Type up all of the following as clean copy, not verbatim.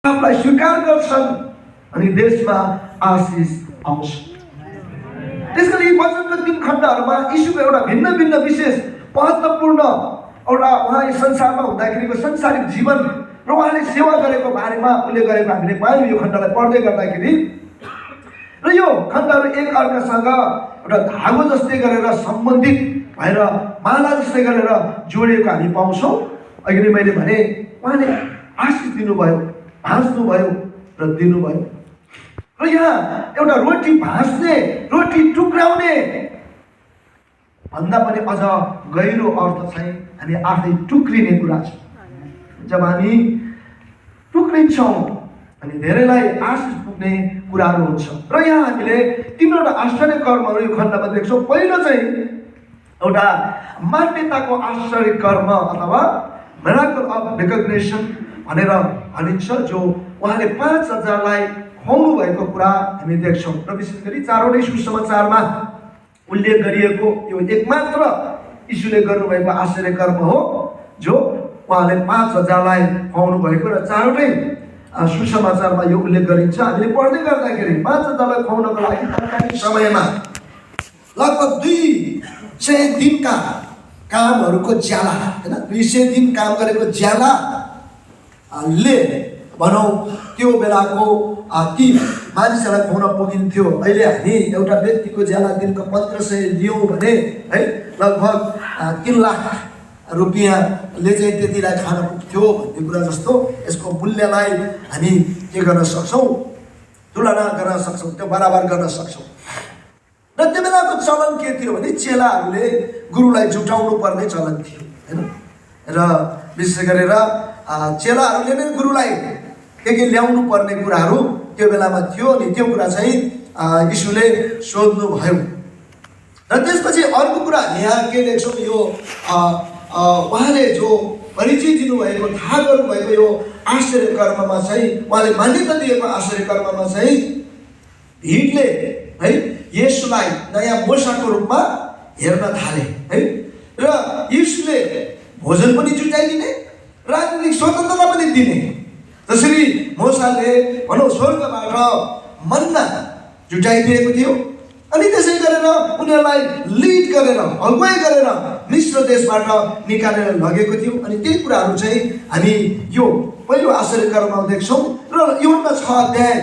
आफूलाई स्वीकार गर्छन् अनि देशमा आशिष आउँछ। त्यसैले यी वचनको 3 खण्डहरूमा यीशुको एउटा भिन्न भिन्न विशेष महत्त्वपूर्ण एउटा उहाँ यस संसारमा हुँदाखेरिको संसारिक जीवन र उहाँले सेवा गरेको बारेमा उल्लेख गरेको हामीले पायौँ यो खण्डलाई पढ्दै गर्दाखेरि। र यो खण्डहरू एक अर्कासँग एउटा धागो जस्तै गरेर सम्बन्धित भएर माला जस्तै गरेर जोडिएको हामी पाउँछौँ। अघि नै मैले भने उहाँले आशिष दिनुभयो, भाँच्नुभयो र दिनुभयो। र यहाँ एउटा रोटी भाँच्ने, रोटी टुक्राउने भन्दा पनि अझ गहिरो अर्थ चाहिँ हामी आफै टुक्रिने कुरा छ। जब हामी टुक्रिन्छौँ अनि धेरैलाई आशिष पुग्ने कुराहरू हुन्छ। र यहाँ हामीले 3वटा आश्चर्य कर्महरू यो खण्डमा देख्छौँ। पहिलो चाहिँ एउटा मान्यताको आश्चर्य कर्म अथवा मिराकल अफ रिकग्निसन भनेर भनिन्छ, जो उहाँले 5000लाई खुवाउनु भएको कुरा हामी देख्छौँ। र विशेष गरी 4वटै सुसमाचारमा उल्लेख गरिएको यो एकमात्र यीशुले गर्नुभएको आश्चर्य कर्म हो, जो उहाँले 5000लाई खुवाउनु भएको। र 4वटै सुसमाचारमा यो उल्लेख गरिन्छ। हामीले पढ्दै गर्दाखेरि 5000लाई खुवाउनको लागि तत्कालीन समयमा लगभग 200 दिनका कामहरूको ज्याला, हैन, 200 दिन काम गरेको ज्याला ले भनौँ त्यो बेलाको ती मानिसहरूलाई खुवाउन पुगिन्थ्यो। अहिले हामी एउटा व्यक्तिको ज्याला दिनको 1500 लियौँ भने है लगभग 3 लाख रुपियाँले चाहिँ त्यतिलाई खान पुग्थ्यो भन्ने कुरा जस्तो यसको मूल्यलाई हामी के गर्न सक्छौँ, तुलना गर्न सक्छौँ, त्यो बराबर गर्न सक्छौँ। र त्यो बेलाको चलन के थियो भने चेलाहरूले गुरुलाई जुटाउनु पर्ने चलन थियो, हैन। र विशेष गरेर चेलाहरूले नै गुरुलाई के ल्याउनु पर्ने कुराहरू त्यो बेलामा थियो। अनि त्यो कुरा चाहिँ यीशुले सोध्नु भयो। र त्यसपछि अर्को कुरा यहाँ के देख्छौँ, यो उहाँले जो परिचय दिनुभएको, थाहा गर्नुभएको यो आश्चर्य कर्ममा चाहिँ, उहाँले मान्यता दिएको आश्चर्य कर्ममा चाहिँ भिडले है येशूलाई नयाँ मूसाको रूपमा हेर्न थाले है। र यीशुले भोजन पनि जुटाइदिने, राजनीतिक स्वतन्त्रता पनि दिने। जसरी मूसाले भनौँ स्वर्गबाट मन्ना जुटाइदिएको थियो, अनि त्यसै गरेर उनीहरूलाई लिड गरेर, अगुवाई गरेर मिश्र देशबाट निकालेर लगेको थियो। अनि त्यही कुराहरू चाहिँ हामी यो पहिलो आश्चर्य कर्ममा देख्छौँ। र यूहन्ना 6 अध्याय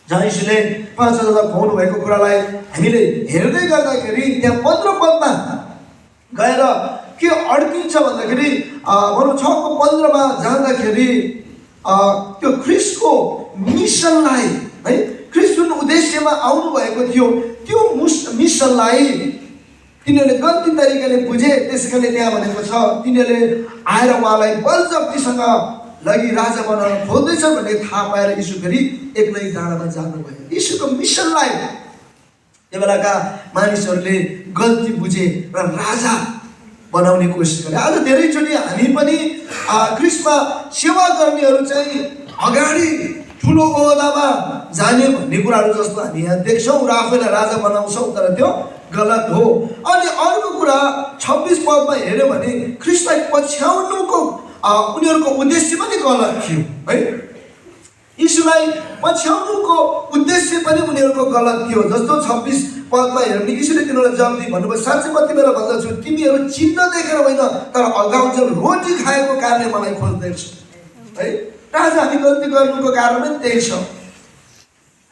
जहाँ यीशुले 5000लाई खुवाउनु भएको कुरालाई हामीले हेर्दै गर्दाखेरि त्यहाँ 15 पदमा गएर के अड्किन्छ भन्दाखेरि भनौँ 6:15मा जाँदाखेरि त्यो ख्रिस्टको मिसनलाई है, ख्रिस्ट जुन उद्देश्यमा आउनु भएको थियो त्यो मिसनलाई तिनीहरूले गलती तरिकाले बुझे। त्यसैले त्यहाँ भनेको छ तिनीहरूले आएर उहाँलाई बलजफ्तीसँग लगी राजा बनाउन खोज्दैछ भन्ने थाहा पाएर यीशु फेरि एक्लै डाँडामा जानुभयो। यीशुको मिसनलाई त्यो बेलाका मानिसहरूले गल्ती बुझे र राजा बनाउने कोसिस गरे। आज धेरैचोटि हामी पनि ख्रिस्टमा सेवा गर्नेहरू चाहिँ अगाडि ठुलो ओहदामा जाने भन्ने कुराहरू जस्तो हामी यहाँ देख्छौँ र आफैलाई राजा बनाउँछौँ, तर त्यो गलत हो। अनि अर्को कुरा 26 पदमा हेऱ्यो भने ख्रिस्टलाई पछ्याउनुको उनीहरूको उद्देश्य पनि गलत थियो है। यीशुलाई पछ्याउनुको उद्देश्य पनि उनीहरूको गलत थियो। जस्तो 26 पदमा हेर्यो भने यीशुले तिनीहरूलाई जवाफ दिए, भन्नुभयो साँच्चै म तिमीलाई भन्दछु तिमीहरू चिन्ह देखेर होइन तर अगाउँछौ रोटी खाएको कारणले मलाई खोज्दैछौ है। राजा हामी गल्ती गर्नुको कारण पनि त्यही छ।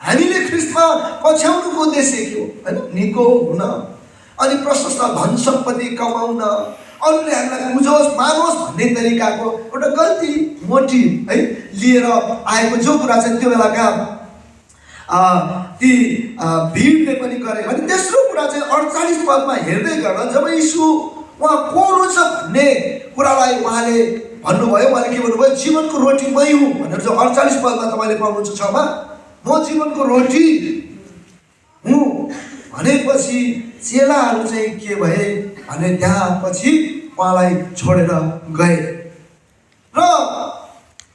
हामीले ख्रिस्टमा पछ्याउनुको उद्देश्य के हो हैन, निको हुन अनि प्रशस्त धन सम्पत्ति कमाउन, अरूले हामीलाई बुझोस् मानोस् भन्ने तरिकाको एउटा गल्ती मोटिभ है लिएर आएको जो कुरा चाहिँ त्यो बेलाका ती भिडले पनि गरे। अनि तेस्रो कुरा चाहिँ 48 पदमा हेर्दै गर्दा जब यीशु उहाँ को हुनुहुन्छ भन्ने कुरालाई उहाँले भन्नुभयो, उहाँले के भन्नुभयो, जीवनको रोटी मै हुँ भनेर जो 48 पदमा तपाईँले पाउनुहुन्छ 6मा, म जीवनको रोटी हुँ भनेपछि चेलाहरू चाहिँ के भए भने त्यहाँ पछि उहाँलाई छोडेर गए। र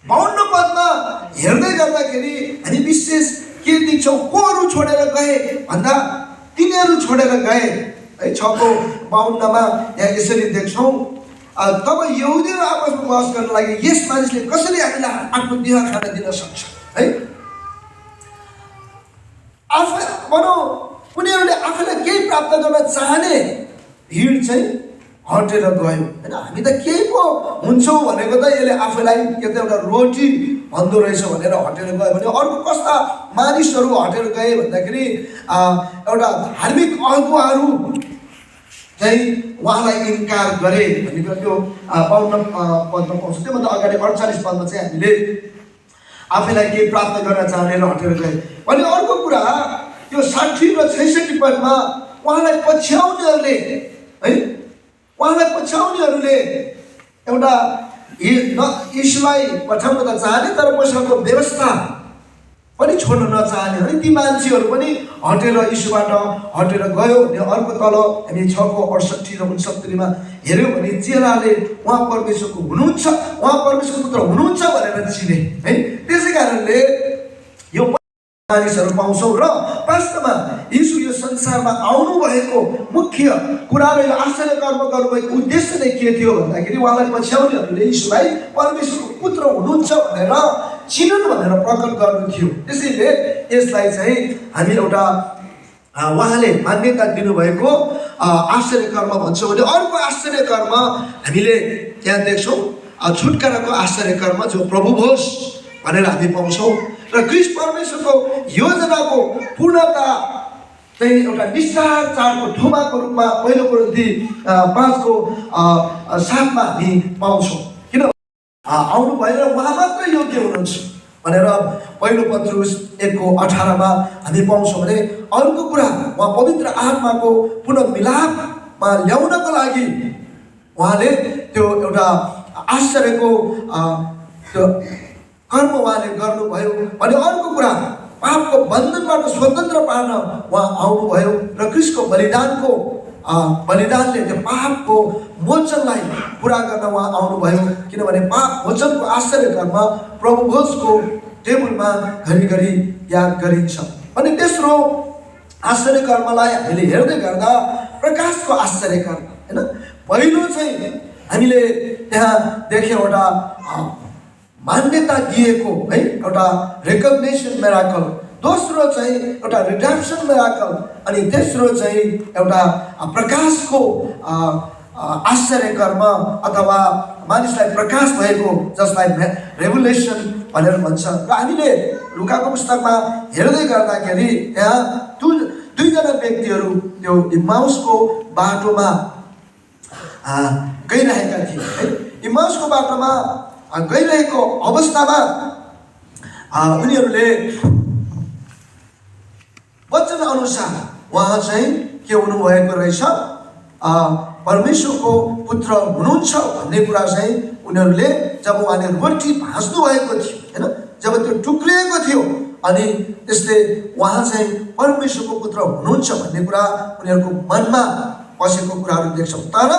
52 पदमा हेर्दै गर्दाखेरि हामी विशेष के देख्छौँ, कोहरू छोडेर गए भन्दा तिनीहरू छोडेर गए है। 6:52मा यहाँ यसरी देख्छौँ, तब यहुदीहरू आपसमा बहस गर्न लागि यस मानिसले कसरी हामीलाई आफ्नो देह खान दिन सक्छ है। आफै भनौँ उनीहरूले आफूलाई केही प्राप्त गर्न चाहने भिड चाहिँ हटेर गयो होइन। हामी त केही पो हुन्छौँ भनेको त यसले आफूलाई के त एउटा रोटी भन्दो रहेछ भनेर हटेर गयो भने अर्को कस्ता मानिसहरू हटेर गए भन्दाखेरि एउटा धार्मिक अगुवाहरू चाहिँ उहाँलाई इन्कार गरे भनेको त्यो 52 पदमा पाउँछ। त्योभन्दा अगाडि 48 पदमा चाहिँ हामीले आफैलाई केही प्राप्त गर्न चाहनेर हटेर गए भने अर्को कुरा त्यो 60 र 66 पदमा उहाँलाई पछ्याउनेहरूले है उहाँलाई पछ्याउनेहरूले एउटा यीशुलाई पठाउन त चाहने तर पैसाको व्यवस्था पनि छोड्न नचाहने अनि ती मान्छेहरू पनि हटेर यीशुबाट हटेर गयो भने अर्को तल हामी 6:68 र 69 हेऱ्यौँ भने चेलाले उहाँ परमेश्वरको हुनुहुन्छ उहाँ परमेश्वरको पुत्र हुनुहुन्छ भनेर चिने है। त्यसै कारणले यो मानिसहरू पाउँछौँ र वास्तवमा यीशु यो संसारमा आउनु भएको मुख्य कुरा र यो आश्चर्य कर्म गर्नुभएको उद्देश्य नै के थियो भन्दाखेरि उहाँलाई पछ्याउनेहरूले यीशुलाई परमेश्वरको पुत्र हुनुहुन्छ भनेर चिनुन् भनेर प्रकट गर्नु थियो। त्यसैले यसलाई चाहिँ हामी एउटा उहाँले मान्यता दिनुभएको आश्चर्य कर्म भन्छौँ भने अर्को आश्चर्य कर्म हामीले त्यहाँ देख्छौँ छुटकाराको आश्चर्य कर्म जो प्रभु होस् भनेर हामी पाउँछौँ र ख्रीष्ट परमेश्वरको योजनाको पूर्णता चाहिँ एउटा निस्तार चाडको थोमाको रूपमा पहिलो कोरिन्थी 5:7 हामी पाउँछौँ। किन आउनु भएर उहाँ मात्र योग्य हुनुहुन्छ भनेर पहिलो पत्रुस 1:18 हामी पाउँछौँ भने अर्को कुरा उहाँ पवित्र आत्माको पुनः मिलापमा ल्याउनको लागि उहाँले त्यो एउटा आश्चर्यको त्यो कर्म उहाँले गर्नुभयो भने अर्को कुरा पापको बन्धनबाट स्वतन्त्र पार्न उहाँ आउनुभयो र ख्रीष्टको बलिदानले त्यो पापको मोचनलाई पुरा गर्न उहाँ आउनुभयो। किनभने पाप मोचनको आश्चर्य कर्म प्रभु भोजको टेबलमा घरिघरि याद गरिन्छ। अनि तेस्रो आश्चर्य कर्मलाई हामीले हेर्दै गर्दा प्रकाशको आश्चर्य कर्म होइन। पहिलो चाहिँ हामीले त्यहाँ देख्यौँ एउटा मान्यता दिएको है एउटा रेकग्नेसन मिराकल, दोस्रो चाहिँ एउटा रिडेम्पसन मिराकल अनि तेस्रो चाहिँ एउटा प्रकाशको आश्चर्य कर्म अथवा मानिसलाई प्रकाश भएको जसलाई रेभुलेसन भनेर भन्छ। र हामीले लुकाको पुस्तकमा हेर्दै गर्दाखेरि त्यहाँ दुईजना व्यक्तिहरू त्यो इम्माउसको बाटोमा गइरहेका थिए है। इम्माउसको बाटोमा गइरहेको अवस्थामा उनीहरूले वचन अनुसार उहाँ चाहिँ के हुनुभएको रहेछ परमेश्वरको पुत्र हुनुहुन्छ भन्ने कुरा चाहिँ उनीहरूले जब उहाँले रोटी भाँच्नु भएको थियो होइन, जब त्यो टुक्रिएको थियो अनि त्यसले उहाँ चाहिँ परमेश्वरको पुत्र हुनुहुन्छ भन्ने कुरा उनीहरूको मनमा बसेको कुराहरू देख्छौँ। तर